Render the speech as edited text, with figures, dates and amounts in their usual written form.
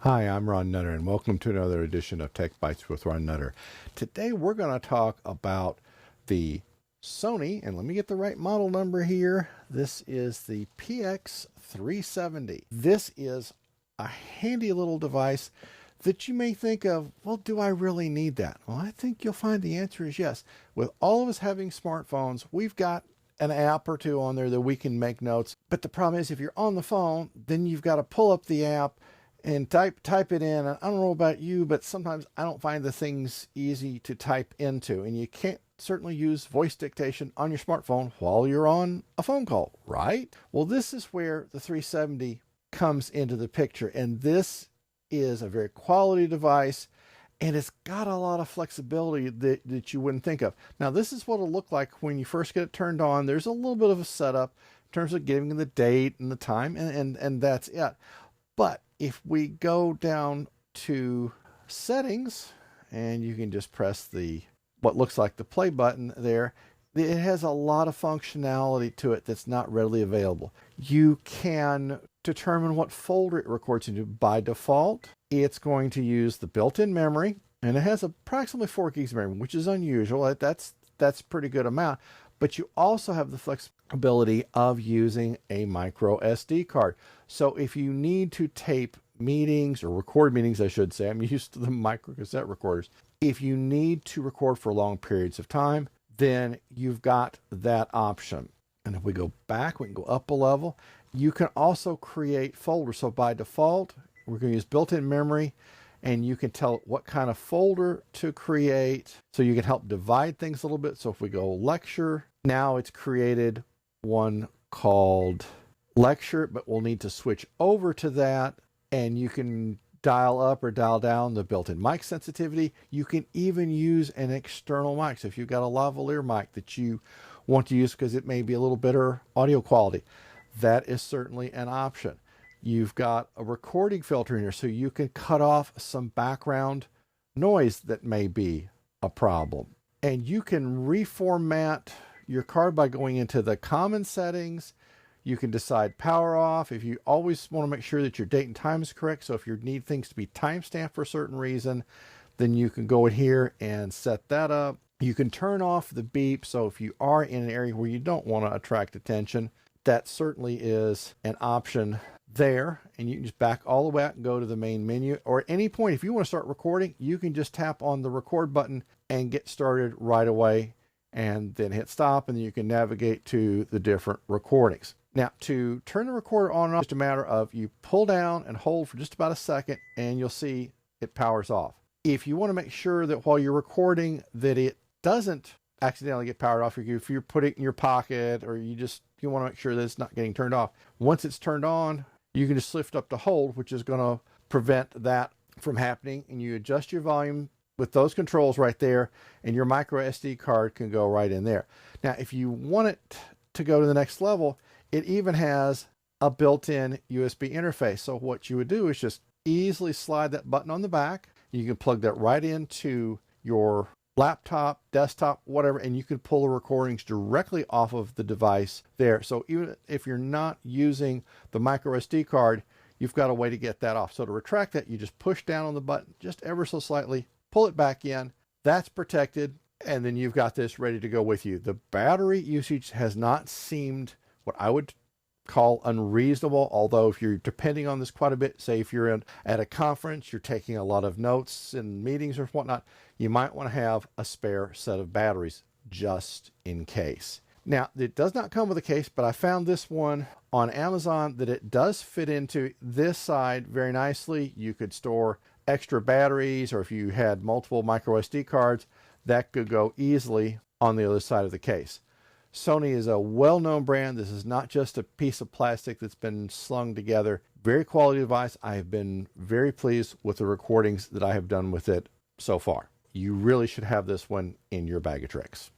Hi, I'm Ron Nutter, and welcome to another edition of Tech Bites with Ron Nutter. Today, we're going to talk about the Sony, and let me get the right model number here. This is the PX370. This is a handy little device that you may think of, well, do I really need that? Well, I think you'll find the answer is yes. With all of us having smartphones, we've got an app or two on there that we can make notes. But the problem is if you're on the phone, then you've got to pull up the app and type it in. I don't know about you, but sometimes I don't find the things easy to type into, and you can't certainly use voice dictation on your smartphone while you're on a phone call, right? Well, this is where the 370 comes into the picture, and this is a very quality device, and it's got a lot of flexibility that you wouldn't think of. Now, this is what it'll look like when you first get it turned on. There's a little bit of a setup in terms of giving the date and the time, and that's it. But if we go down to settings, and you can just press the what looks like the play button there, it has a lot of functionality to it that's not readily available. You can determine what folder it records into. By default, it's going to use the built-in memory, and it has approximately 4 gigs of memory, which is unusual. That's a pretty good amount. But you also have the flexibility of using a micro SD card. So if you need to tape meetings, or record meetings, I should say, I'm used to the micro cassette recorders. If you need to record for long periods of time, then you've got that option. And if we go back, we can go up a level. You can also create folders. So by default, we're going to use built-in memory, and you can tell what kind of folder to create. So you can help divide things a little bit. So if we go lecture, now it's created one called lecture, but we'll need to switch over to that. And you can dial up or dial down the built-in mic sensitivity. You can even use an external mic. So if you've got a lavalier mic that you want to use because it may be a little better audio quality, that is certainly an option. You've got a recording filter in here, so you can cut off some background noise that may be a problem. And you can reformat your card by going into the common settings. You can decide power off. If you always want to make sure that your date and time is correct, so if you need things to be timestamped for a certain reason, then you can go in here and set that up. You can turn off the beep, so if you are in an area where you don't want to attract attention, that certainly is an option there. And you can just back all the way out and go to the main menu. Or at any point, if you want to start recording, you can just tap on the record button and get started right away, and then hit stop, and then you can navigate to the different recordings. Now, to turn the recorder on and off, it's just a matter of you pull down and hold for just about a second, and you'll see it powers off. If you want to make sure that while you're recording that it doesn't accidentally get powered off, if you put it in your pocket, or you want to make sure that it's not getting turned off. Once it's turned on, you can just lift up to hold, which is going to prevent that from happening, and you adjust your volume with those controls right there, and your micro SD card can go right in there. Now, if you want it to go to the next level, it even has a built-in USB interface. So what you would do is just easily slide that button on the back. You can plug that right into your laptop, desktop, whatever, and you can pull the recordings directly off of the device there. So even if you're not using the micro SD card, you've got a way to get that off. So to retract that, you just push down on the button just ever so slightly, pull it back in. That's protected, and then you've got this ready to go with you. The battery usage has not seemed what I would call unreasonable, although if you're depending on this quite a bit, say if you're at a conference, you're taking a lot of notes in meetings or whatnot, you might want to have a spare set of batteries just in case. Now, it does not come with a case, but I found this one on Amazon that it does fit into this side very nicely. You could store extra batteries, or if you had multiple micro SD cards, that could go easily on the other side of the case. Sony is a well-known brand. This is not just a piece of plastic that's been slung together. Very quality device. I have been very pleased with the recordings that I have done with it so far. You really should have this one in your bag of tricks.